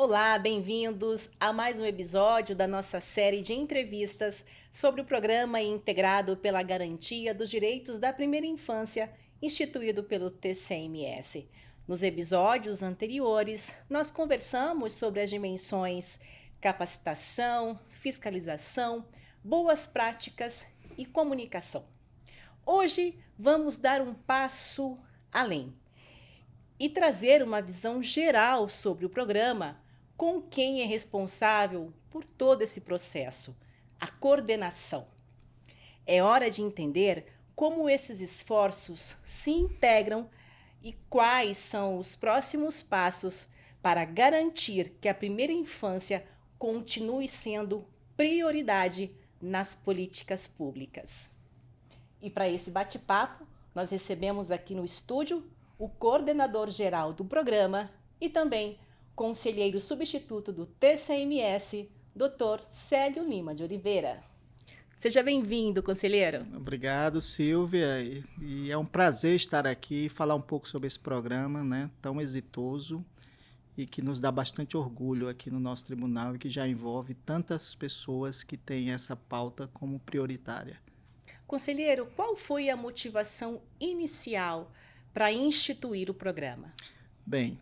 Olá, bem-vindos a mais um episódio da nossa série de entrevistas sobre o programa integrado pela Garantia dos Direitos da Primeira Infância, instituído pelo TCMS. Nos episódios anteriores, nós conversamos sobre as dimensões capacitação, fiscalização, boas práticas e comunicação. Hoje vamos dar um passo além e trazer uma visão geral sobre o programa com quem é responsável por todo esse processo, a coordenação. É hora de entender como esses esforços se integram e quais são os próximos passos para garantir que a primeira infância continue sendo prioridade nas políticas públicas. E para esse bate-papo, nós recebemos aqui no estúdio o coordenador geral do programa e também conselheiro substituto do TCMS, Dr. Célio Lima de Oliveira. Seja bem-vindo, conselheiro. Obrigado, Silvia. E é um prazer estar aqui e falar um pouco sobre esse programa, né, tão exitoso e que nos dá bastante orgulho aqui no nosso tribunal e que já envolve tantas pessoas que têm essa pauta como prioritária. Conselheiro, qual foi a motivação inicial para instituir o programa? Bem,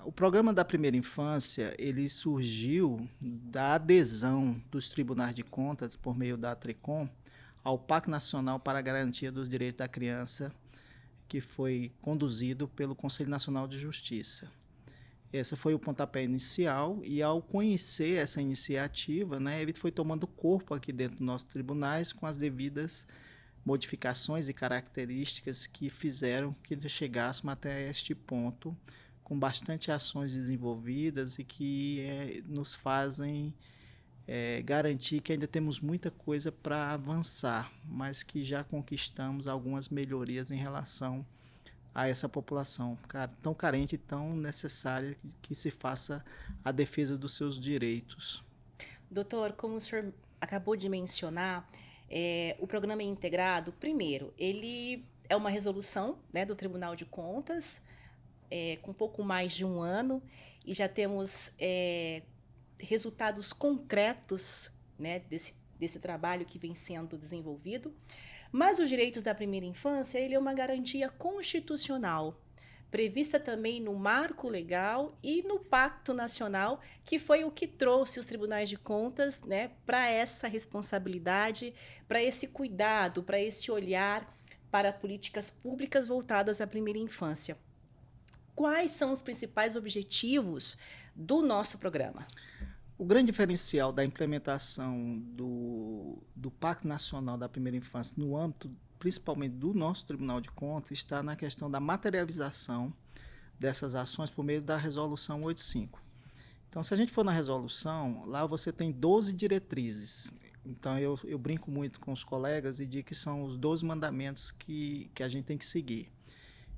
o programa da primeira infância ele surgiu da adesão dos tribunais de contas por meio da TRICOM ao Pacto Nacional para a Garantia dos Direitos da Criança, que foi conduzido pelo Conselho Nacional de Justiça. Esse foi o pontapé inicial e, ao conhecer essa iniciativa, né, ele foi tomando corpo aqui dentro dos nossos tribunais com as devidas modificações e características que fizeram que chegássemos até este ponto, com bastante ações desenvolvidas e que nos fazem garantir que ainda temos muita coisa para avançar, mas que já conquistamos algumas melhorias em relação a essa população tão carente e tão necessária que se faça a defesa dos seus direitos. Doutor, como o senhor acabou de mencionar, o programa integrado, primeiro, ele é uma resolução, né, do Tribunal de Contas, com pouco mais de um ano, e já temos resultados concretos, né, desse trabalho que vem sendo desenvolvido. Mas os direitos da primeira infância, ele é uma garantia constitucional, prevista também no marco legal e no Pacto Nacional, que foi o que trouxe os tribunais de contas, né, para essa responsabilidade, para esse cuidado, para esse olhar para políticas públicas voltadas à primeira infância. Quais são os principais objetivos do nosso programa? O grande diferencial da implementação do Pacto Nacional da Primeira Infância no âmbito, principalmente do nosso Tribunal de Contas, está na questão da materialização dessas ações por meio da Resolução 85. Então, se a gente for na resolução, lá você tem 12 diretrizes. Então, eu brinco muito com os colegas e digo que são os 12 mandamentos que a gente tem que seguir.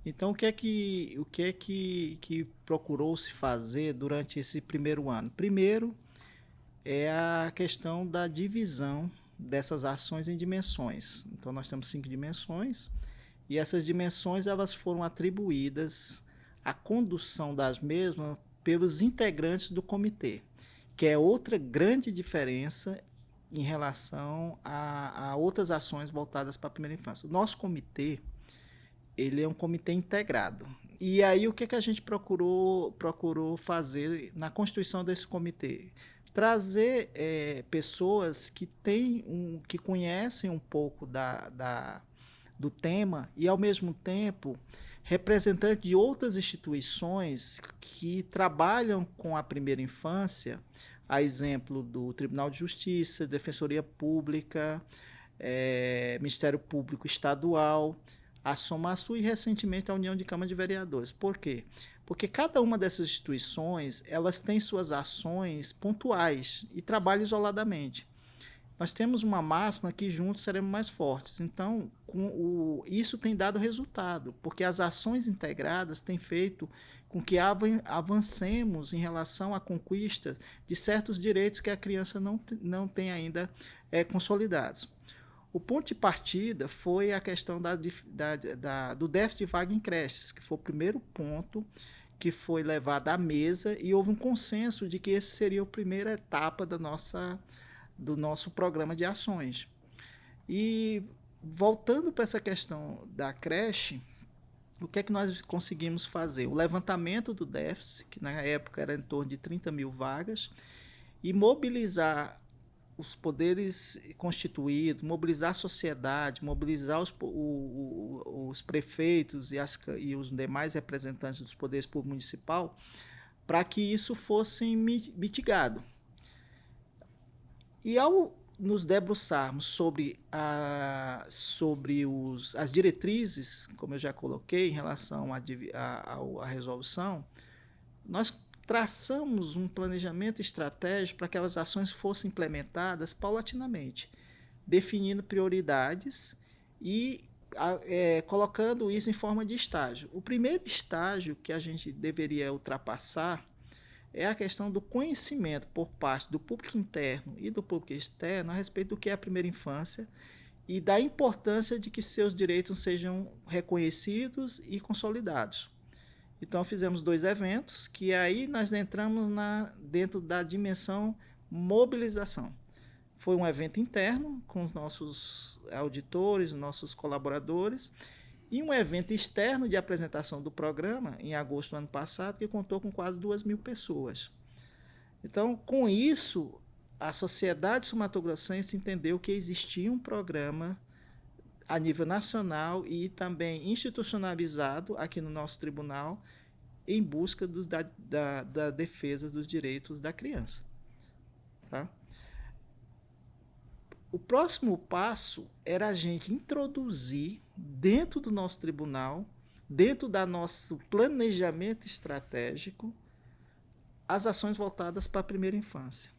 Então, o que é que procurou-se fazer durante esse primeiro ano? Primeiro, é a questão da divisão dessas ações em dimensões. Então, nós temos 5 dimensões e essas dimensões elas foram atribuídas à condução das mesmas pelos integrantes do comitê, que é outra grande diferença em relação a outras ações voltadas para a primeira infância. O nosso comitê, ele é um comitê integrado. E aí, o que a gente procurou fazer na constituição desse comitê? Trazer pessoas que que conhecem um pouco do tema e, ao mesmo tempo, representantes de outras instituições que trabalham com a primeira infância, a exemplo do Tribunal de Justiça, Defensoria Pública, Ministério Público Estadual, a SOMASU e, recentemente, a União de Câmara de Vereadores. Por quê? Porque cada uma dessas instituições elas têm suas ações pontuais e trabalham isoladamente. Nós temos uma máxima que juntos seremos mais fortes. Então, isso tem dado resultado, porque as ações integradas têm feito com que avancemos em relação à conquista de certos direitos que a criança não tem ainda consolidados. O ponto de partida foi a questão do déficit de vaga em creches, que foi o primeiro ponto que foi levada à mesa e houve um consenso de que esse seria a primeira etapa do nosso programa de ações. E voltando para essa questão da creche, o que é que nós conseguimos fazer? O levantamento do déficit, que na época era em torno de 30 mil vagas, e mobilizar os poderes constituídos, mobilizar a sociedade, mobilizar os prefeitos e os demais representantes dos poderes públicos municipais para que isso fosse mitigado. E ao nos debruçarmos sobre as diretrizes, como eu já coloquei, em relação à resolução, nós traçamos um planejamento estratégico para que as ações fossem implementadas paulatinamente, definindo prioridades e colocando isso em forma de estágio. O primeiro estágio que a gente deveria ultrapassar é a questão do conhecimento por parte do público interno e do público externo a respeito do que é a primeira infância e da importância de que seus direitos sejam reconhecidos e consolidados. Então, fizemos 2 eventos, que aí nós entramos dentro da dimensão mobilização. Foi um evento interno, com os nossos auditores, os nossos colaboradores, e um evento externo de apresentação do programa, em agosto do ano passado, que contou com quase 2.000 pessoas. Então, com isso, a sociedade sul-mato-grossense entendeu que existia um programa a nível nacional e também institucionalizado aqui no nosso tribunal em busca da defesa dos direitos da criança. Tá? O próximo passo era a gente introduzir dentro do nosso tribunal, dentro do nosso planejamento estratégico, as ações voltadas para a primeira infância.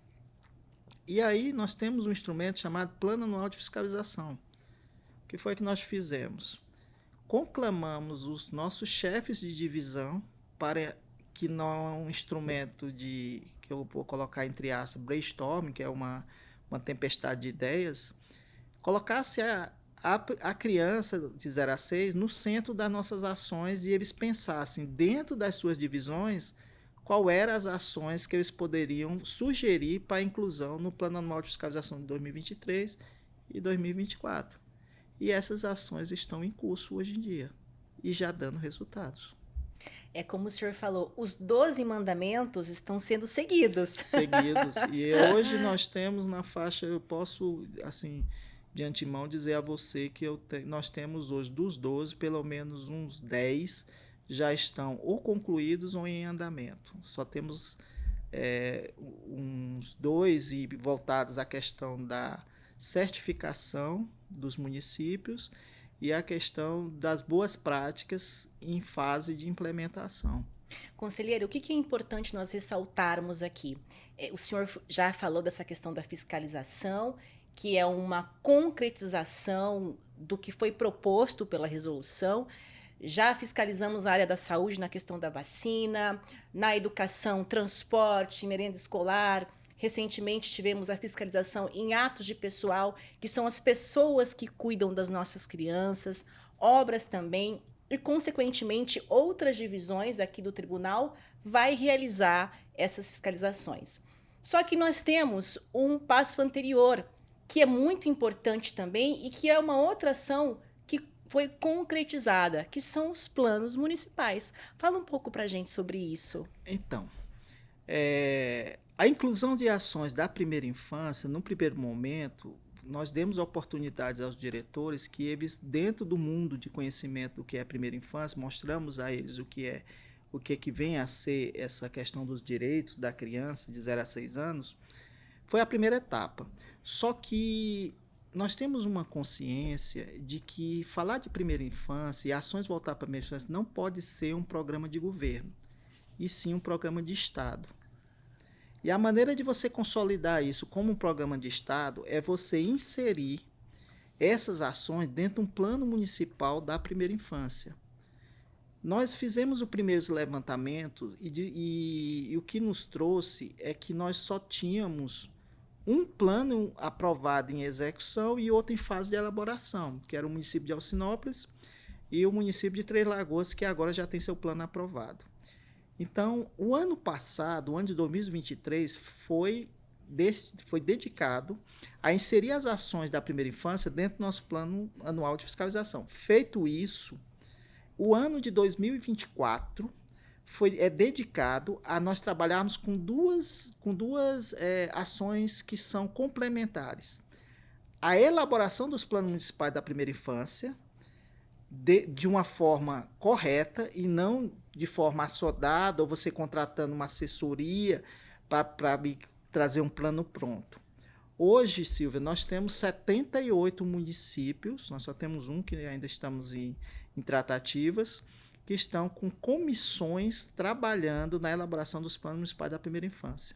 E aí nós temos um instrumento chamado Plano Anual de Fiscalização. O que foi que nós fizemos? Conclamamos os nossos chefes de divisão para que não é um instrumento que eu vou colocar entre aspas, brainstorming, que é uma tempestade de ideias, colocasse a criança de 0 a 6 no centro das nossas ações e eles pensassem dentro das suas divisões qual eram as ações que eles poderiam sugerir para a inclusão no Plano Anual de Fiscalização de 2023 e 2024. E essas ações estão em curso hoje em dia e já dando resultados. É como o senhor falou, os 12 mandamentos estão sendo seguidos. Seguidos. E hoje nós temos na faixa, eu posso, assim, de antemão dizer a você que nós temos hoje dos 12, pelo menos uns 10 já estão ou concluídos ou em andamento. Só temos uns 2 e voltados à questão da certificação dos municípios e a questão das boas práticas em fase de implementação. Conselheiro, o que é importante nós ressaltarmos aqui? O senhor já falou dessa questão da fiscalização, que é uma concretização do que foi proposto pela resolução. Já fiscalizamos na área da saúde, na questão da vacina, na educação, transporte, merenda escolar. Recentemente tivemos a fiscalização em atos de pessoal, que são as pessoas que cuidam das nossas crianças, obras também, e consequentemente outras divisões aqui do tribunal vai realizar essas fiscalizações. Só que nós temos um passo anterior, que é muito importante também e que é uma outra ação que foi concretizada, que são os planos municipais. Fala um pouco para a gente sobre isso. Então, a inclusão de ações da primeira infância, no primeiro momento, nós demos oportunidades aos diretores que eles, dentro do mundo de conhecimento do que é a primeira infância, mostramos a eles o que vem a ser essa questão dos direitos da criança de 0 a 6 anos, foi a primeira etapa. Só que nós temos uma consciência de que falar de primeira infância e ações voltadas para a primeira infância não pode ser um programa de governo, e sim um programa de Estado. E a maneira de você consolidar isso como um programa de Estado é você inserir essas ações dentro de um plano municipal da primeira infância. Nós fizemos o primeiro levantamento e o que nos trouxe é que nós só tínhamos um plano aprovado em execução e outro em fase de elaboração, que era o município de Alcinópolis e o município de Três Lagoas, que agora já tem seu plano aprovado. Então, o ano passado, o ano de 2023, foi dedicado a inserir as ações da primeira infância dentro do nosso plano anual de fiscalização. Feito isso, o ano de 2024 é dedicado a nós trabalharmos com duas ações que são complementares. A elaboração dos planos municipais da primeira infância, de uma forma correta e não de forma assodada, ou você contratando uma assessoria para trazer um plano pronto. Hoje, Silvia, nós temos 78 municípios, nós só temos um que ainda estamos em tratativas, que estão com comissões trabalhando na elaboração dos planos municipais da primeira infância.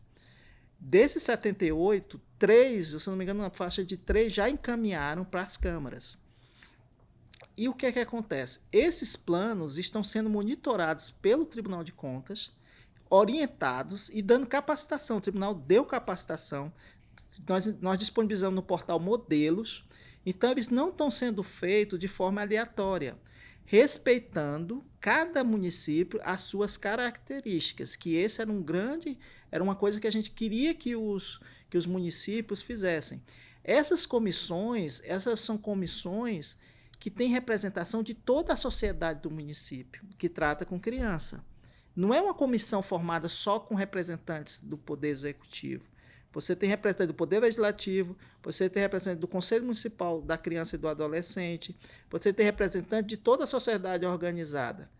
Desses 78, 3, se não me engano, na faixa de 3 já encaminharam para as câmaras. E o que é que acontece? Esses planos estão sendo monitorados pelo Tribunal de Contas, orientados e dando capacitação. O tribunal deu capacitação, nós disponibilizamos no portal modelos, então eles não estão sendo feitos de forma aleatória, respeitando cada município as suas características, que esse era uma coisa que a gente queria que os municípios fizessem. Essas são comissões que têm representação de toda a sociedade do município, que trata com criança. Não é uma comissão formada só com representantes do Poder Executivo. Você tem representante do Poder Legislativo, você tem representante do Conselho Municipal da Criança e do Adolescente, você tem representante de toda a sociedade organizada.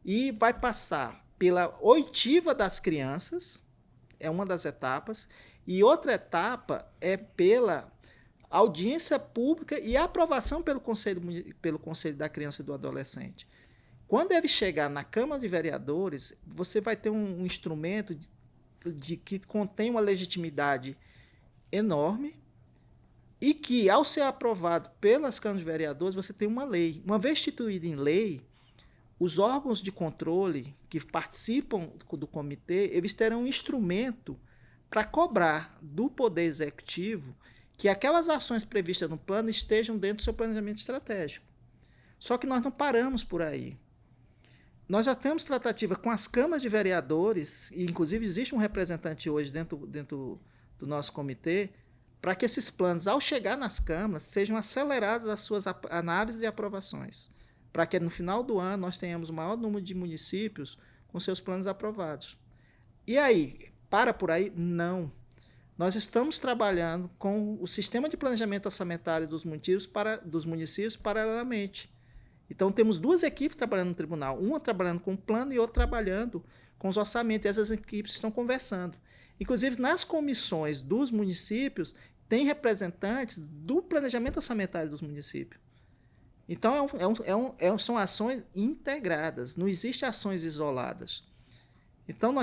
E vai passar pela oitiva das crianças, é uma das etapas, e outra etapa é pela audiência pública e aprovação pelo Conselho da Criança e do Adolescente. Quando ele chegar na Câmara de Vereadores, você vai ter um instrumento que contém uma legitimidade enorme e que, ao ser aprovado pelas câmaras de vereadores, você tem uma lei. Uma vez instituída em lei, os órgãos de controle que participam do comitê, eles terão um instrumento para cobrar do Poder Executivo que aquelas ações previstas no plano estejam dentro do seu planejamento estratégico. Só que nós não paramos por aí. Nós já temos tratativa com as câmaras de vereadores, e inclusive existe um representante hoje dentro do nosso comitê, para que esses planos, ao chegar nas câmaras, sejam aceleradas as suas análises e aprovações, para que no final do ano nós tenhamos o maior número de municípios com seus planos aprovados. E aí, para por aí? Não. Nós estamos trabalhando com o sistema de planejamento orçamentário dos municípios paralelamente. Então, temos duas equipes trabalhando no tribunal, uma trabalhando com o plano e outra trabalhando com os orçamentos, e essas equipes estão conversando. Inclusive, nas comissões dos municípios, tem representantes do planejamento orçamentário dos municípios. Então, são ações integradas, não existem ações isoladas. Então,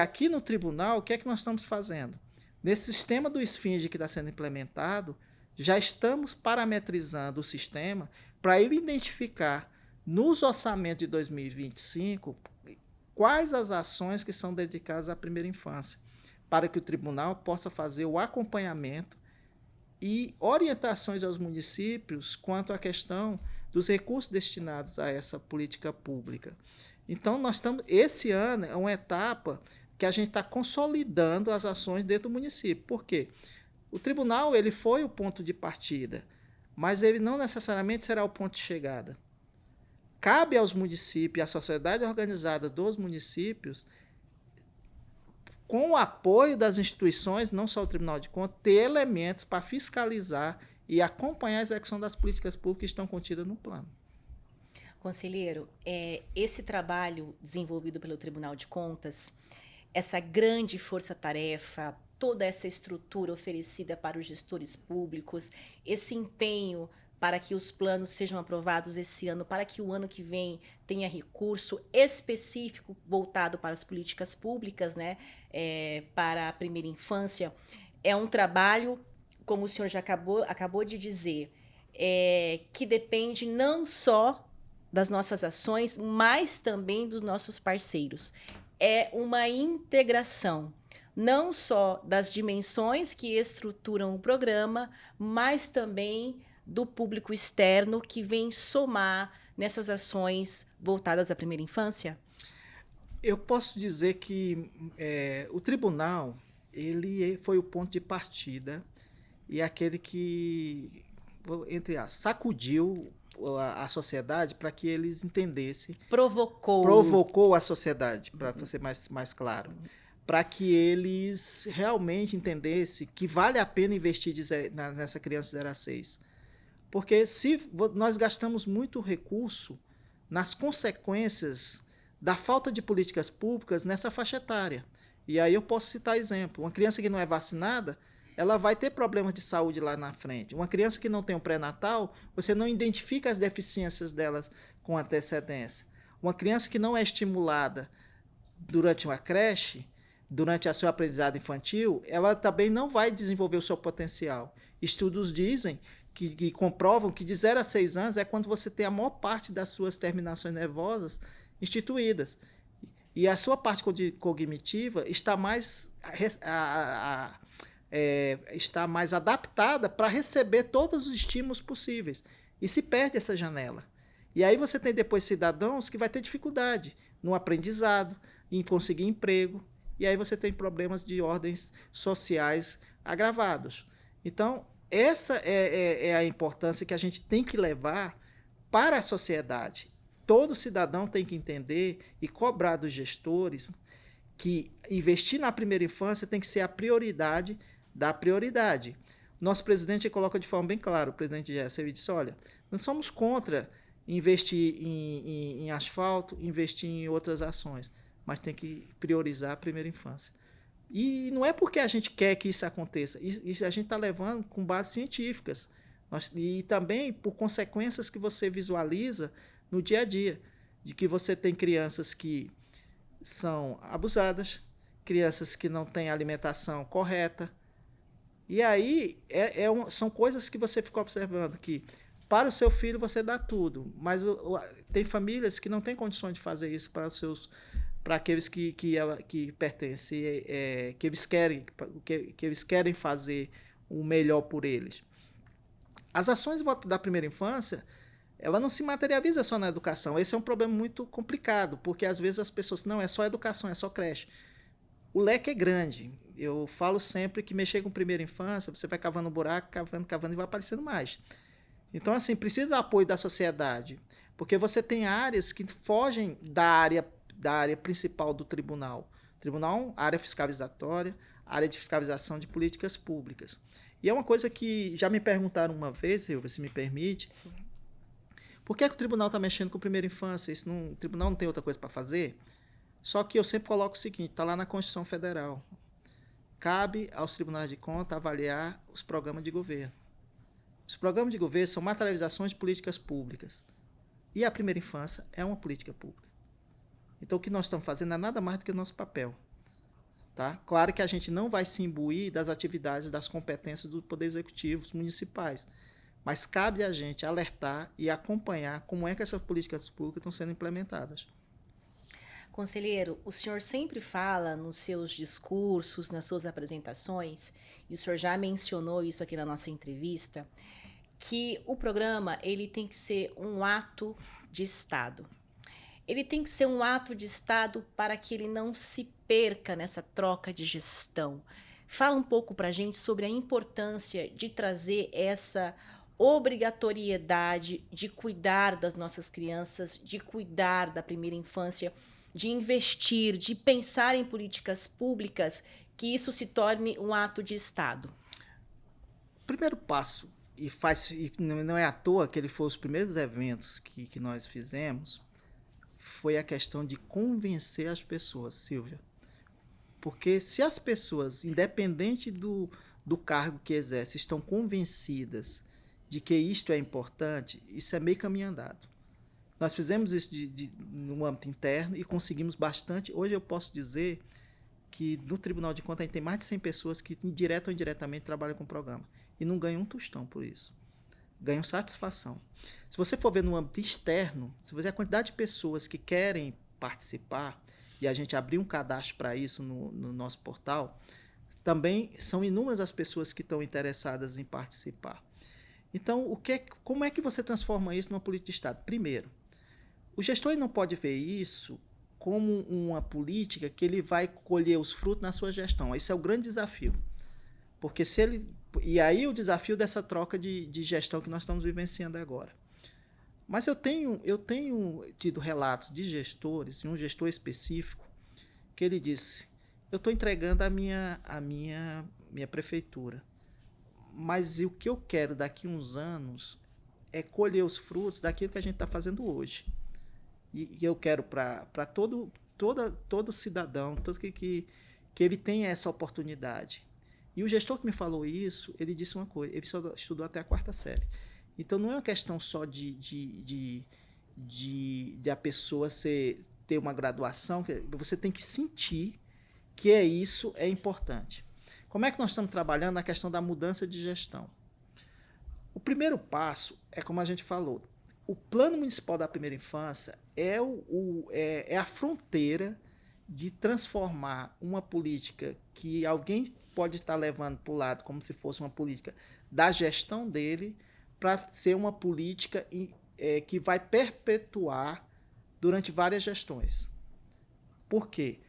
aqui no tribunal, o que é que nós estamos fazendo? Nesse sistema do SFINGE que está sendo implementado, já estamos parametrizando o sistema para ele identificar nos orçamentos de 2025 quais as ações que são dedicadas à primeira infância, para que o tribunal possa fazer o acompanhamento e orientações aos municípios quanto à questão dos recursos destinados a essa política pública. Então, esse ano é uma etapa que a gente está consolidando as ações dentro do município. Por quê? O tribunal ele foi o ponto de partida, mas ele não necessariamente será o ponto de chegada. Cabe aos municípios e à sociedade organizada dos municípios, com o apoio das instituições, não só o Tribunal de Contas, ter elementos para fiscalizar e acompanhar a execução das políticas públicas que estão contidas no plano. Conselheiro, esse trabalho desenvolvido pelo Tribunal de Contas, essa grande força-tarefa, toda essa estrutura oferecida para os gestores públicos, esse empenho para que os planos sejam aprovados esse ano, para que o ano que vem tenha recurso específico voltado para as políticas públicas, né, para a primeira infância, é um trabalho, como o senhor já acabou de dizer, que depende não só das nossas ações, mas também dos nossos parceiros. É uma integração, não só das dimensões que estruturam o programa, mas também do público externo que vem somar nessas ações voltadas à primeira infância? Eu posso dizer que o tribunal ele foi o ponto de partida e aquele que, entre aspas, sacudiu a sociedade para que eles entendessem, provocou a sociedade, para ser mais claro, para que eles realmente entendessem que vale a pena investir nessa criança 0 a 6. Porque se nós gastamos muito recurso nas consequências da falta de políticas públicas nessa faixa etária. E aí eu posso citar exemplo. Uma criança que não é vacinada, ela vai ter problemas de saúde lá na frente. Uma criança que não tem um pré-natal, você não identifica as deficiências delas com antecedência. Uma criança que não é estimulada durante uma creche, durante a sua aprendizado infantil, ela também não vai desenvolver o seu potencial. Estudos dizem que comprovam que de 0 a 6 anos é quando você tem a maior parte das suas terminações nervosas instituídas. E a sua parte cognitiva está está mais adaptada para receber todos os estímulos possíveis. E se perde essa janela. E aí você tem depois cidadãos que vai ter dificuldade no aprendizado, em conseguir emprego, e aí você tem problemas de ordens sociais agravados. Então, essa é a importância que a gente tem que levar para a sociedade. Todo cidadão tem que entender e cobrar dos gestores que investir na primeira infância tem que ser a prioridade da prioridade. Nosso presidente coloca de forma bem clara, o presidente Gerson, ele disse, olha, nós somos contra investir em asfalto, investir em outras ações, mas tem que priorizar a primeira infância. E não é porque a gente quer que isso aconteça, isso a gente está levando com bases científicas. E também por consequências que você visualiza no dia a dia, de que você tem crianças que são abusadas, crianças que não têm alimentação correta. E aí são coisas que você fica observando, que para o seu filho você dá tudo, mas tem famílias que não têm condições de fazer isso para aqueles que pertencem, que eles querem fazer o melhor por eles. As ações da primeira infância, ela não se materializa só na educação. Esse é um problema muito complicado, porque às vezes as pessoas, não, é só educação, é só creche. O leque é grande. Eu falo sempre que mexer com primeira infância, você vai cavando um buraco, cavando e vai aparecendo mais. Então, assim, precisa do apoio da sociedade, porque você tem áreas que fogem da área principal do tribunal. Tribunal, área fiscalizatória, área de fiscalização de políticas públicas. E é uma coisa que já me perguntaram uma vez, Silvia, se me permite, sim, por que o tribunal está mexendo com a primeira infância? O tribunal não tem outra coisa para fazer? Só que eu sempre coloco o seguinte, está lá na Constituição Federal. Cabe aos tribunais de contas avaliar os programas de governo. Os programas de governo são materializações de políticas públicas. E a primeira infância é uma política pública. Então, o que nós estamos fazendo é nada mais do que o nosso papel. Tá? Claro que a gente não vai se imbuir das atividades, das competências do Poder Executivo municipais, mas cabe a gente alertar e acompanhar como é que essas políticas públicas estão sendo implementadas. Conselheiro, o senhor sempre fala nos seus discursos, nas suas apresentações, e o senhor já mencionou isso aqui na nossa entrevista, que o programa ele tem que ser um ato de Estado. Ele tem que ser um ato de Estado para que ele não se perca nessa troca de gestão. Fala um pouco para a gente sobre a importância de trazer essa obrigatoriedade de cuidar das nossas crianças, de cuidar da primeira infância, de investir, de pensar em políticas públicas, que isso se torne um ato de Estado. O primeiro passo, e não é à toa que ele foi os primeiros eventos que nós fizemos, foi a questão de convencer as pessoas, Silvia. Porque se as pessoas, independente do cargo que exercem, estão convencidas de que isto é importante, isso é meio caminho andado. Nós fizemos isso no âmbito interno e conseguimos bastante. Hoje eu posso dizer que no Tribunal de Contas a gente tem mais de 100 pessoas que, direto ou indiretamente, trabalham com o programa. E não ganham um tostão por isso. Ganham satisfação. Se você for ver no âmbito externo, se você ver a quantidade de pessoas que querem participar, e a gente abrir um cadastro para isso no nosso portal, também são inúmeras as pessoas que estão interessadas em participar. Então, como é que você transforma isso numa política de Estado? Primeiro, o gestor não pode ver isso como uma política que ele vai colher os frutos na sua gestão. Esse é o grande desafio. Porque se ele... E aí o desafio dessa troca de gestão que nós estamos vivenciando agora. Mas eu tenho tido relatos de gestores, e um gestor específico, que ele disse, eu estou entregando a minha prefeitura, mas o que eu quero daqui a uns anos é colher os frutos daquilo que a gente está fazendo hoje. E eu quero para todo cidadão, todo que ele tenha essa oportunidade. E o gestor que me falou isso, ele disse uma coisa, ele só estudou até a 4ª série. Então não é uma questão só de a pessoa ter uma graduação, você tem que sentir que isso é importante. Como é que nós estamos trabalhando na questão da mudança de gestão? O primeiro passo é como a gente falou, o Plano Municipal da Primeira Infância é a fronteira de transformar uma política que alguém pode estar levando para o lado como se fosse uma política da gestão dele para ser uma política que vai perpetuar durante várias gestões. Por quê?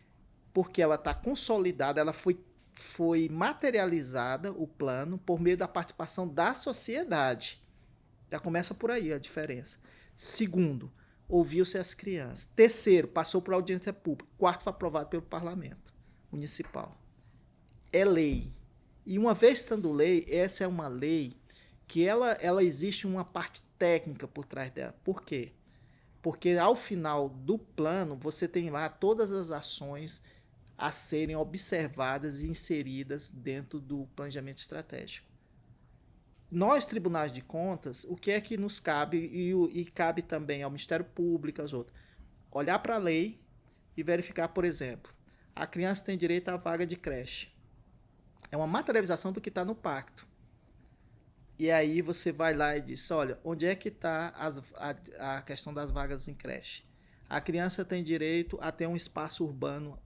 Porque ela está consolidada, ela foi materializada, o plano, por meio da participação da sociedade. Já começa por aí a diferença. Segundo, ouviu-se as crianças. Terceiro, passou por audiência pública. Quarto, foi aprovado pelo parlamento municipal. É lei. E uma vez estando lei, essa é uma lei que ela existe uma parte técnica por trás dela. Por quê? Porque ao final do plano, você tem lá todas as ações a serem observadas e inseridas dentro do planejamento estratégico. Nós, tribunais de contas, o que é que nos cabe, e cabe também ao Ministério Público, aos outros, olhar para a lei e verificar, por exemplo, a criança tem direito à vaga de creche. É uma materialização do que está no pacto. E aí você vai lá e diz, olha, onde é que está a questão das vagas em creche? A criança tem direito a ter um espaço urbano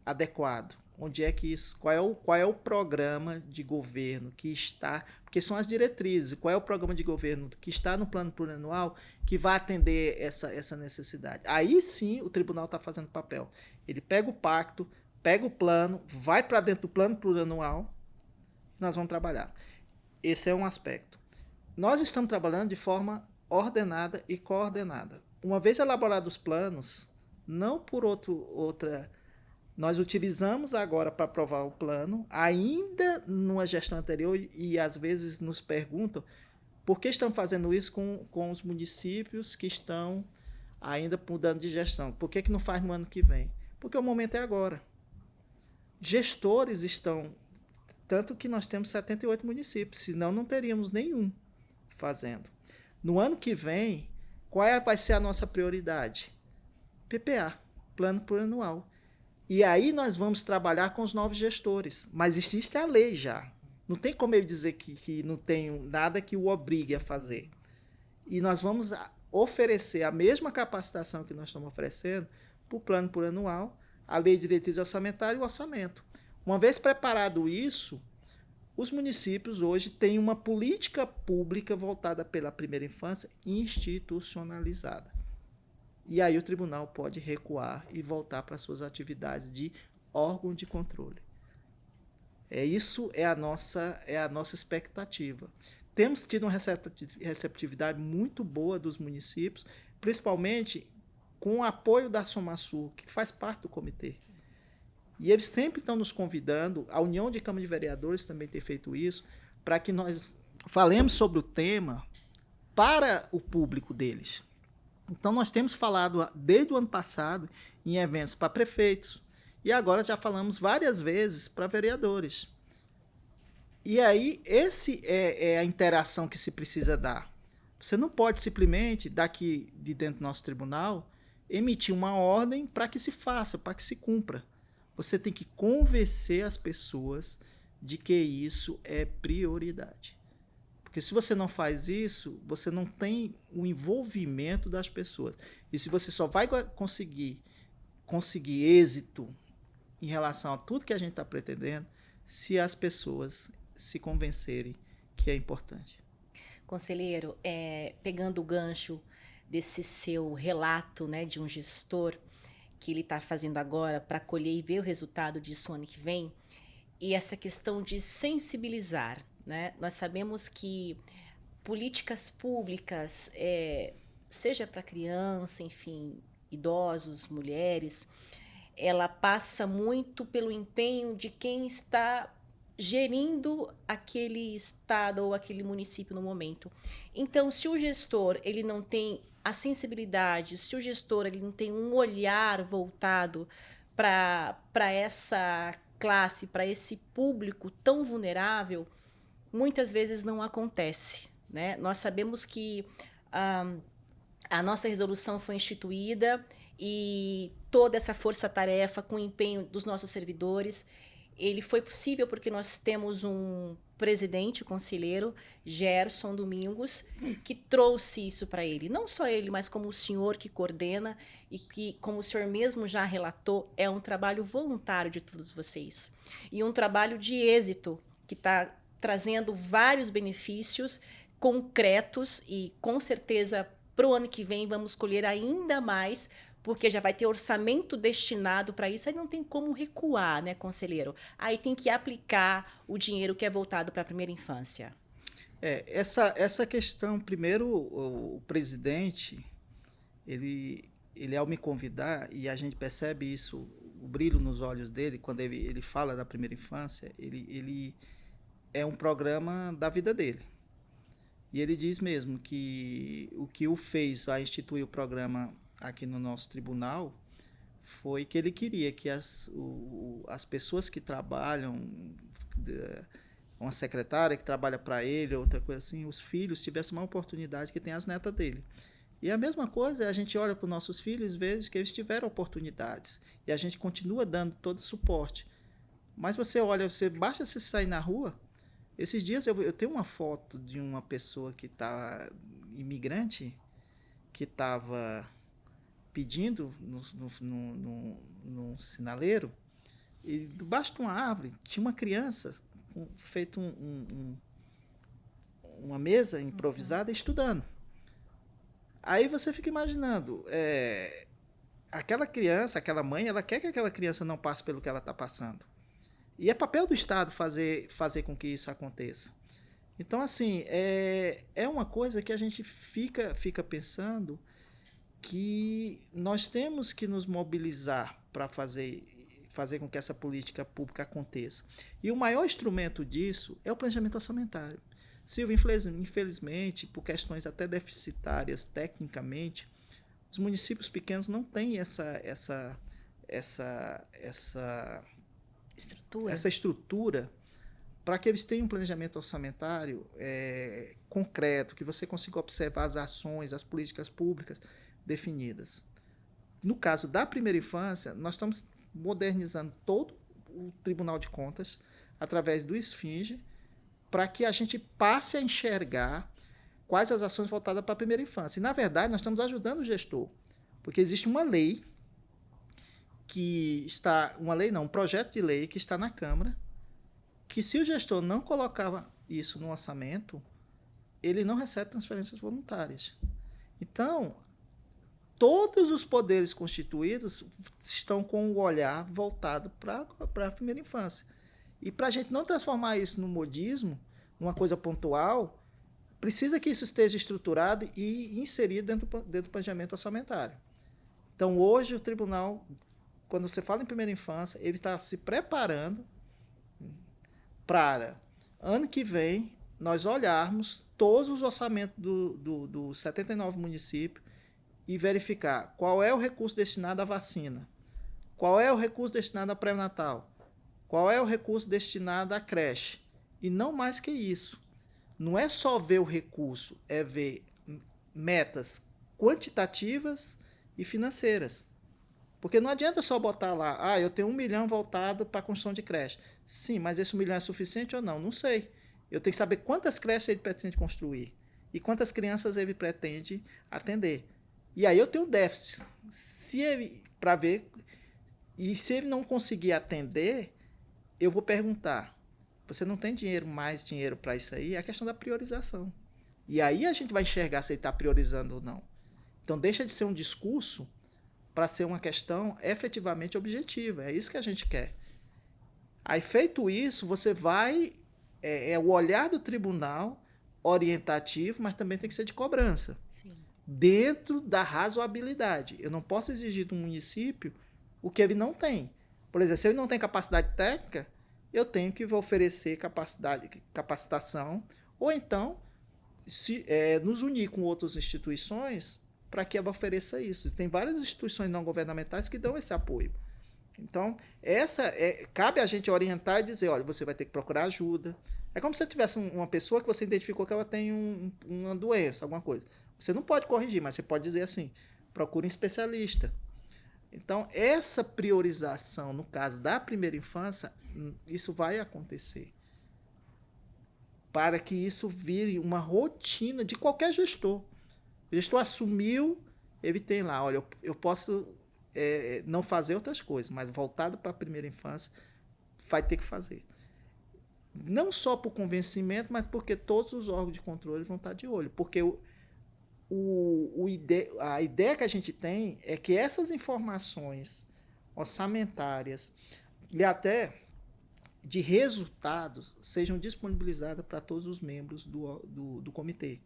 adequado. Onde é que isso? Qual é o programa de governo que está... Porque são as diretrizes. Qual é o programa de governo que está no plano plurianual que vai atender essa necessidade? Aí sim o tribunal está fazendo papel. Ele pega o pacto, pega o plano, vai para dentro do plano plurianual e nós vamos trabalhar. Esse é um aspecto. Nós estamos trabalhando de forma ordenada e coordenada. Uma vez elaborados os planos, não por outra... Nós utilizamos agora para aprovar o plano, ainda numa gestão anterior, e às vezes nos perguntam por que estão fazendo isso com os municípios que estão ainda mudando de gestão. Por que não faz no ano que vem? Porque o momento é agora. Gestores estão... Tanto que nós temos 78 municípios, senão não teríamos nenhum fazendo. No ano que vem, qual vai ser a nossa prioridade? PPA, Plano Plurianual. E aí nós vamos trabalhar com os novos gestores. Mas existe a lei já. Não tem como eu dizer que não tem nada que o obrigue a fazer. E nós vamos oferecer a mesma capacitação que nós estamos oferecendo para o Plano Plurianual, a Lei de Diretriz Orçamentária e o Orçamento. Uma vez preparado isso, os municípios hoje têm uma política pública voltada pela primeira infância institucionalizada. E aí o tribunal pode recuar e voltar para suas atividades de órgão de controle. Isso é a nossa expectativa. Temos tido uma receptividade muito boa dos municípios, principalmente com o apoio da SOMASUR, que faz parte do comitê. E eles sempre estão nos convidando, a União de Câmara de Vereadores também tem feito isso, para que nós falemos sobre o tema para o público deles. Então, nós temos falado desde o ano passado em eventos para prefeitos e agora já falamos várias vezes para vereadores. E aí, esse é a interação que se precisa dar. Você não pode simplesmente, daqui de dentro do nosso tribunal, emitir uma ordem para que se faça, para que se cumpra. Você tem que convencer as pessoas de que isso é prioridade. Porque se você não faz isso, você não tem o envolvimento das pessoas. E se você só vai conseguir êxito em relação a tudo que a gente está pretendendo, se as pessoas se convencerem que é importante. Conselheiro, pegando o gancho desse seu relato, né, de um gestor que ele está fazendo agora para colher e ver o resultado disso ano que vem, e essa questão de sensibilizar, né? Nós sabemos que políticas públicas, seja para criança, enfim, idosos, mulheres, ela passa muito pelo empenho de quem está gerindo aquele estado ou aquele município no momento. Então, se o gestor ele não tem a sensibilidade, se o gestor ele não tem um olhar voltado para essa classe, para esse público tão vulnerável, muitas vezes não acontece, né? Nós sabemos que ah, a nossa resolução foi instituída e toda essa força-tarefa com o empenho dos nossos servidores, ele foi possível porque nós temos um presidente, o conselheiro Gerson Domingos, que trouxe isso para ele. Não só ele, mas como o senhor que coordena e que, como o senhor mesmo já relatou, é um trabalho voluntário de todos vocês. E um trabalho de êxito que está trazendo vários benefícios concretos e, com certeza, para o ano que vem vamos colher ainda mais, porque já vai ter orçamento destinado para isso, aí não tem como recuar, né, conselheiro? Aí tem que aplicar o dinheiro que é voltado para a primeira infância. Essa questão, primeiro, o presidente, ele ao me convidar, e a gente percebe isso, o brilho nos olhos dele, quando ele fala da primeira infância, ele é um programa da vida dele. E ele diz mesmo que o que o fez a instituir o programa aqui no nosso tribunal foi que ele queria que as pessoas que trabalham, uma secretária que trabalha para ele, outra coisa assim, os filhos tivessem uma oportunidade que tem as netas dele. E a mesma coisa, a gente olha para os nossos filhos e vê que eles tiveram oportunidades. E a gente continua dando todo o suporte. Mas você olha, basta você sair na rua. Esses dias eu tenho uma foto de uma pessoa que está imigrante, que estava pedindo no sinaleiro, e debaixo de uma árvore tinha uma criança feito uma mesa improvisada estudando. Aí você fica imaginando, aquela criança, aquela mãe, ela quer que aquela criança não passe pelo que ela está passando. E é papel do Estado fazer com que isso aconteça. Então, assim, é uma coisa que a gente fica pensando que nós temos que nos mobilizar para fazer com que essa política pública aconteça. E o maior instrumento disso é o planejamento orçamentário. Silvio, infelizmente, por questões até deficitárias tecnicamente, os municípios pequenos não têm essa estrutura para que eles tenham um planejamento orçamentário concreto, que você consiga observar as ações, as políticas públicas definidas. No caso da primeira infância, nós estamos modernizando todo o Tribunal de Contas através do Esfinge, para que a gente passe a enxergar quais as ações voltadas para a primeira infância. E, na verdade, nós estamos ajudando o gestor, porque existe uma lei um projeto de lei que está na Câmara, que se o gestor não colocava isso no orçamento, ele não recebe transferências voluntárias. Então, todos os poderes constituídos estão com o olhar voltado para a primeira infância. E para a gente não transformar isso no modismo, numa coisa pontual, precisa que isso esteja estruturado e inserido dentro do planejamento orçamentário. Então, hoje, o tribunal, quando você fala em primeira infância, ele está se preparando para, ano que vem, nós olharmos todos os orçamentos dos 79 municípios e verificar qual é o recurso destinado à vacina, qual é o recurso destinado ao pré-natal, qual é o recurso destinado à creche. E não mais que isso. Não é só ver o recurso, é ver metas quantitativas e financeiras. Porque não adianta só botar lá, eu tenho 1 milhão voltado para a construção de creche. Sim, mas esse 1 milhão é suficiente ou não? Não sei. Eu tenho que saber quantas creches ele pretende construir e quantas crianças ele pretende atender. E aí eu tenho déficit. Para ver, e se ele não conseguir atender, eu vou perguntar, você não tem mais dinheiro para isso aí? É a questão da priorização. E aí a gente vai enxergar se ele está priorizando ou não. Então deixa de ser um discurso para ser uma questão efetivamente objetiva. É isso que a gente quer. Aí, feito isso, você vai... É o olhar do tribunal orientativo, mas também tem que ser de cobrança. Sim. Dentro da razoabilidade. Eu não posso exigir do município o que ele não tem. Por exemplo, se ele não tem capacidade técnica, eu tenho que oferecer capacitação, ou então nos unir com outras instituições para que ela ofereça isso. Tem várias instituições não governamentais que dão esse apoio. Então, cabe a gente orientar e dizer, olha, você vai ter que procurar ajuda. É como se você tivesse uma pessoa que você identificou que ela tem uma doença, alguma coisa. Você não pode corrigir, mas você pode dizer assim, procure um especialista. Então, essa priorização, no caso da primeira infância, isso vai acontecer. Para que isso vire uma rotina de qualquer gestor. O gestor assumiu, ele tem lá, olha, eu posso não fazer outras coisas, mas voltado para a primeira infância, vai ter que fazer. Não só por convencimento, mas porque todos os órgãos de controle vão estar de olho. Porque a ideia que a gente tem é que essas informações orçamentárias e até de resultados sejam disponibilizadas para todos os membros do comitê.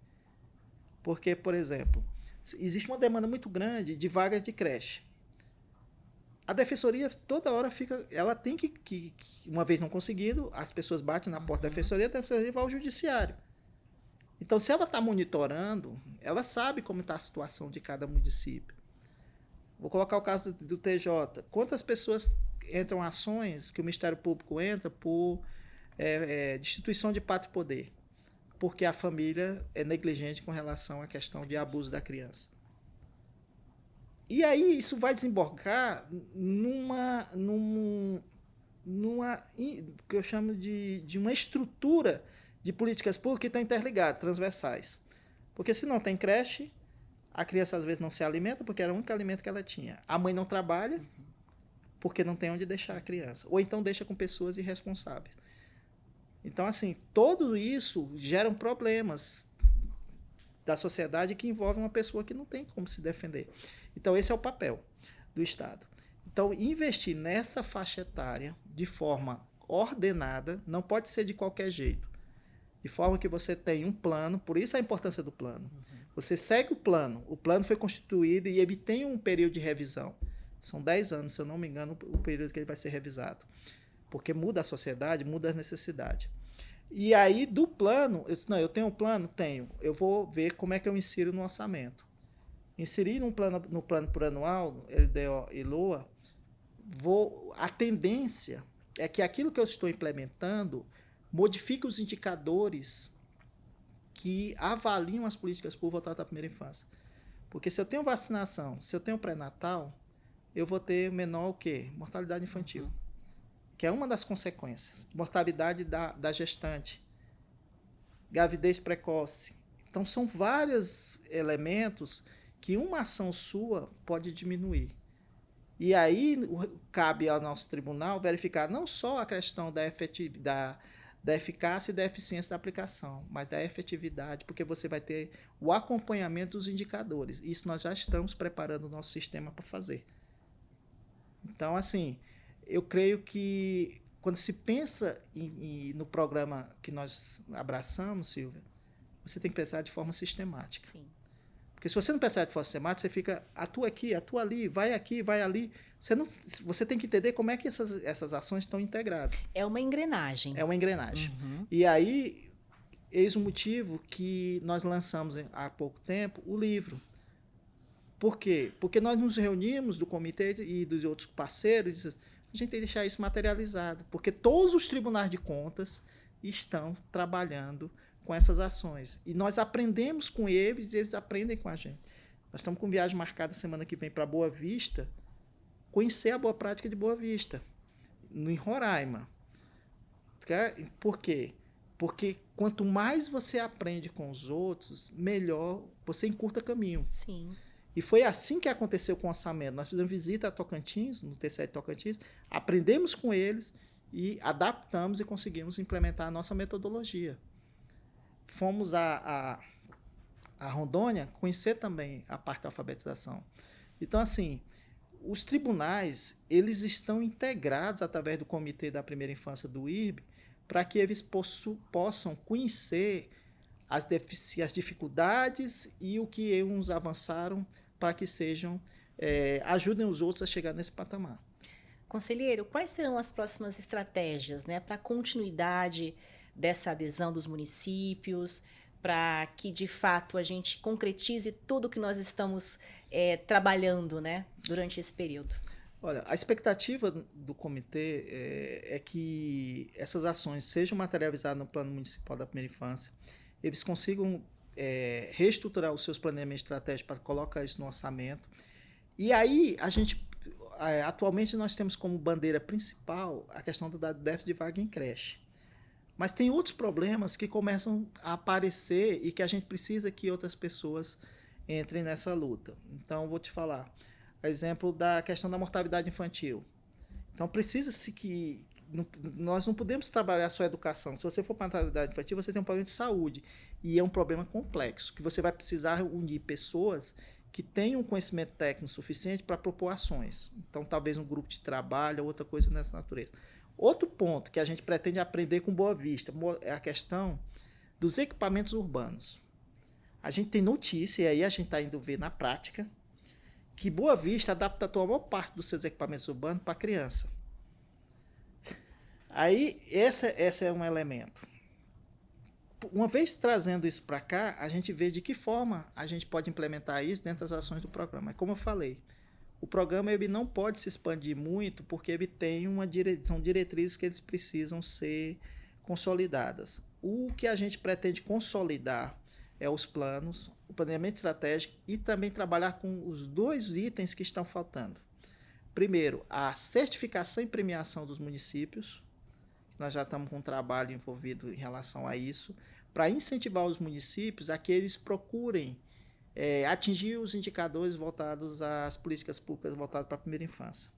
Porque, por exemplo, existe uma demanda muito grande de vagas de creche. A defensoria toda hora ela tem que uma vez não conseguido, as pessoas batem na porta da defensoria vai ao judiciário. Então, se ela está monitorando, ela sabe como está a situação de cada município. Vou colocar o caso do TJ. Quantas pessoas entram ações que o Ministério Público entra por destituição de pátrio e poder? Porque a família é negligente com relação à questão de abuso da criança. E aí isso vai desembocar numa que eu chamo de uma estrutura de políticas públicas que estão interligadas, transversais. Porque se não tem creche, a criança às vezes não se alimenta, porque era o único alimento que ela tinha. A mãe não trabalha, porque não tem onde deixar a criança. Ou então deixa com pessoas irresponsáveis. Então, assim, tudo isso geram problemas da sociedade que envolvem uma pessoa que não tem como se defender. Então, esse é o papel do Estado. Então, investir nessa faixa etária de forma ordenada, não pode ser de qualquer jeito. De forma que você tem um plano, por isso a importância do plano. Você segue o plano foi constituído e ele tem um período de revisão. São 10 anos, se eu não me engano, o período que ele vai ser revisado. Porque muda a sociedade, muda as necessidades. E aí, do plano, eu disse, não, eu tenho um plano? Tenho. Eu vou ver como é que eu insiro no orçamento. Inserir no plano plurianual, LDO e LOA, a tendência é que aquilo que eu estou implementando modifique os indicadores que avaliam as políticas públicas voltadas à primeira infância. Porque se eu tenho vacinação, se eu tenho pré-natal, eu vou ter menor o quê? Mortalidade infantil. Que é uma das consequências. Mortalidade da gestante. Gravidez precoce. Então, são vários elementos que uma ação sua pode diminuir. E aí, cabe ao nosso tribunal verificar não só a questão da eficácia e da eficiência da aplicação, mas da efetividade, porque você vai ter o acompanhamento dos indicadores. Isso nós já estamos preparando o nosso sistema para fazer. Então, assim, eu creio que quando se pensa no programa que nós abraçamos, Silvia, você tem que pensar de forma sistemática. Sim. Porque se você não pensar de forma sistemática, você fica, atua aqui, atua ali, vai ali. Você tem que entender como é que essas ações estão integradas. É uma engrenagem. É uma engrenagem. E aí, eis o motivo que nós lançamos há pouco tempo o livro. Por quê? Porque nós nos reunimos do comitê e dos outros parceiros, a gente tem que deixar isso materializado, porque todos os tribunais de contas estão trabalhando com essas ações. E nós aprendemos com eles e eles aprendem com a gente. Nós estamos com viagem marcada semana que vem para Boa Vista, conhecer a boa prática de Boa Vista, em Roraima. Por quê? Porque quanto mais você aprende com os outros, melhor você encurta caminho. Sim. E foi assim que aconteceu com o orçamento. Nós fizemos visita a Tocantins, no T7 Tocantins, aprendemos com eles e adaptamos e conseguimos implementar a nossa metodologia. Fomos a Rondônia conhecer também a parte da alfabetização. Então, assim, os tribunais, eles estão integrados através do Comitê da Primeira Infância do IRB para que eles possam conhecer as dificuldades e o que uns avançaram para que ajudem os outros a chegar nesse patamar. Conselheiro, quais serão as próximas estratégias, né, para a continuidade dessa adesão dos municípios, para que, de fato, a gente concretize tudo que nós estamos trabalhando, né, durante esse período? Olha, a expectativa do comitê é que essas ações sejam materializadas no Plano Municipal da Primeira Infância, eles consigam reestruturar os seus planejamentos estratégicos para colocar isso no orçamento. E aí, atualmente, nós temos como bandeira principal a questão do déficit de vaga em creche. Mas tem outros problemas que começam a aparecer e que a gente precisa que outras pessoas entrem nessa luta. Então, vou te falar. Exemplo da questão da mortalidade infantil. Então, precisa-se que... Nós não podemos trabalhar só a educação. Se você for para a mortalidade infantil, você tem um problema de saúde. E é um problema complexo, que você vai precisar unir pessoas que tenham um conhecimento técnico suficiente para propor ações. Então, talvez um grupo de trabalho, outra coisa nessa natureza. Outro ponto que a gente pretende aprender com Boa Vista é a questão dos equipamentos urbanos. A gente tem notícia, e aí a gente está indo ver na prática, que Boa Vista adapta a maior parte dos seus equipamentos urbanos para criança. Aí, esse é um elemento. Uma vez trazendo isso para cá, a gente vê de que forma a gente pode implementar isso dentro das ações do programa. Como eu falei, o programa ele não pode se expandir muito porque ele tem são diretrizes que eles precisam ser consolidadas. O que a gente pretende consolidar é os planos, o planejamento estratégico e também trabalhar com os 2 itens que estão faltando. Primeiro, a certificação e premiação dos municípios. Nós já estamos com um trabalho envolvido em relação a isso, para incentivar os municípios a que eles procurem atingir os indicadores voltados às políticas públicas voltadas para a primeira infância.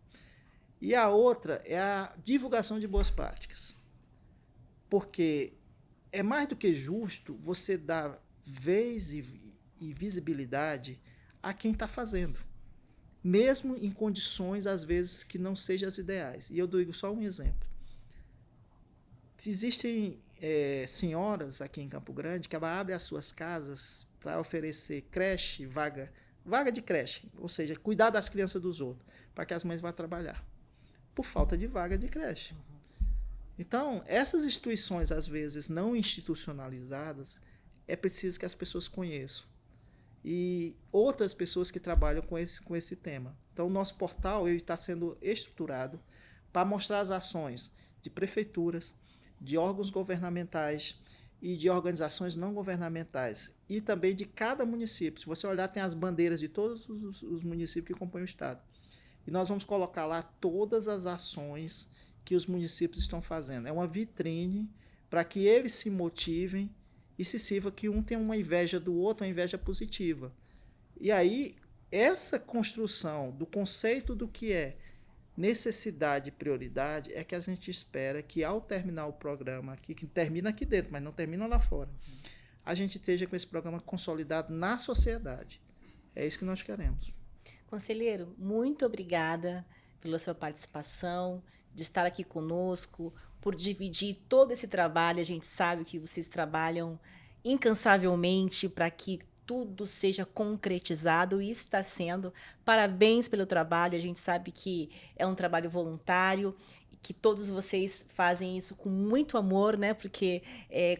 E a outra é a divulgação de boas práticas. Porque é mais do que justo você dar vez e visibilidade a quem está fazendo, mesmo em condições, às vezes, que não sejam as ideais. E eu dou só um exemplo. Existem senhoras aqui em Campo Grande que ela abre as suas casas para oferecer creche, vaga de creche, ou seja, cuidar das crianças dos outros, para que as mães vá trabalhar, por falta de vaga de creche. Então, essas instituições, às vezes, não institucionalizadas, é preciso que as pessoas conheçam. E outras pessoas que trabalham com esse tema. Então, o nosso portal está sendo estruturado para mostrar as ações de prefeituras, de órgãos governamentais e de organizações não governamentais, e também de cada município. Se você olhar, tem as bandeiras de todos os municípios que compõem o estado. E nós vamos colocar lá todas as ações que os municípios estão fazendo. É uma vitrine para que eles se motivem e se sirva que um tem uma inveja do outro, uma inveja positiva. E aí, essa construção do conceito do que é necessidade e prioridade é que a gente espera que, ao terminar o programa aqui, que termina aqui dentro, mas não termina lá fora, a gente esteja com esse programa consolidado na sociedade. É isso que nós queremos. Conselheiro, muito obrigada pela sua participação, de estar aqui conosco, por dividir todo esse trabalho. A gente sabe que vocês trabalham incansavelmente para que tudo seja concretizado e está sendo. Parabéns pelo trabalho, a gente sabe que é um trabalho voluntário, que todos vocês fazem isso com muito amor, né? Porque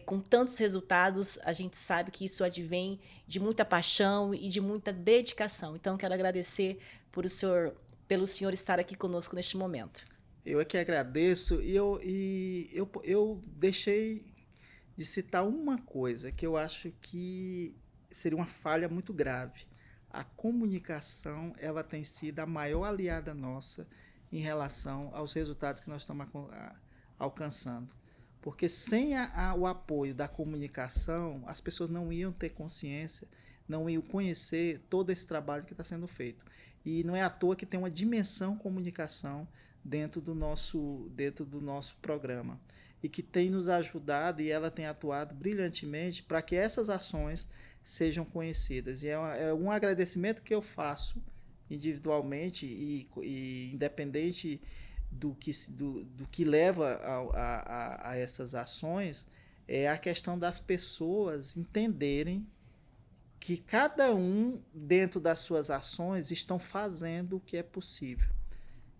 com tantos resultados, a gente sabe que isso advém de muita paixão e de muita dedicação. Então, quero agradecer pelo senhor estar aqui conosco neste momento. Eu é que agradeço, e eu deixei de citar uma coisa que eu acho que seria uma falha muito grave. A comunicação, ela tem sido a maior aliada nossa em relação aos resultados que nós estamos alcançando. Porque sem o apoio da comunicação, as pessoas não iam ter consciência, não iam conhecer todo esse trabalho que está sendo feito. E não é à toa que tem uma dimensão comunicação dentro do nosso programa, e que tem nos ajudado, e ela tem atuado brilhantemente para que essas ações sejam conhecidas. E é um agradecimento que eu faço individualmente e independente do que leva a essas ações, é a questão das pessoas entenderem que cada um, dentro das suas ações, estão fazendo o que é possível.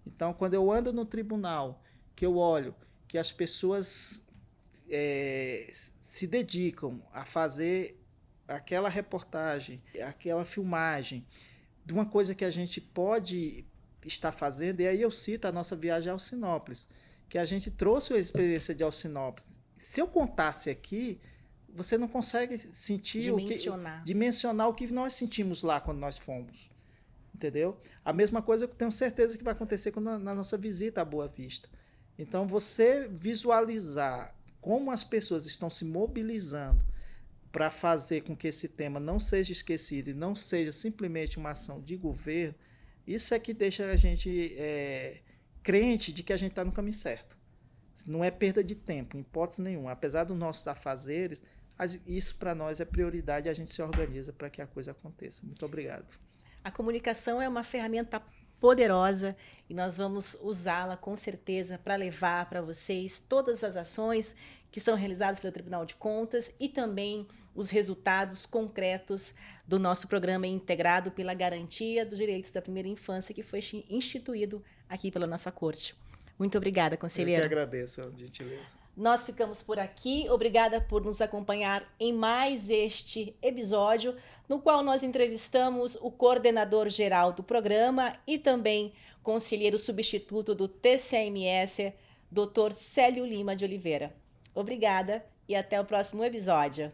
Então, quando eu ando no tribunal, que eu olho que as pessoas se dedicam a fazer aquela reportagem, aquela filmagem, de uma coisa que a gente pode estar fazendo, e aí eu cito a nossa viagem a Alcinópolis, que a gente trouxe a experiência de Alcinópolis. Se eu contasse aqui, você não consegue sentir dimensionar o que nós sentimos lá quando nós fomos. Entendeu? A mesma coisa eu tenho certeza que vai acontecer na nossa visita à Boa Vista. Então, você visualizar como as pessoas estão se mobilizando para fazer com que esse tema não seja esquecido e não seja simplesmente uma ação de governo, isso é que deixa a gente crente de que a gente está no caminho certo. Não é perda de tempo, em hipótese nenhuma. Apesar dos nossos afazeres, isso para nós é prioridade e a gente se organiza para que a coisa aconteça. Muito obrigado. A comunicação é uma ferramenta poderosa e nós vamos usá-la com certeza para levar para vocês todas as ações que são realizadas pelo Tribunal de Contas e também os resultados concretos do nosso programa integrado pela garantia dos direitos da primeira infância que foi instituído aqui pela nossa corte. Muito obrigada, conselheiro. Eu que agradeço a gentileza. Nós ficamos por aqui. Obrigada por nos acompanhar em mais este episódio, no qual nós entrevistamos o coordenador geral do programa e também conselheiro substituto do TCMS, Dr. Célio Lima de Oliveira. Obrigada e até o próximo episódio.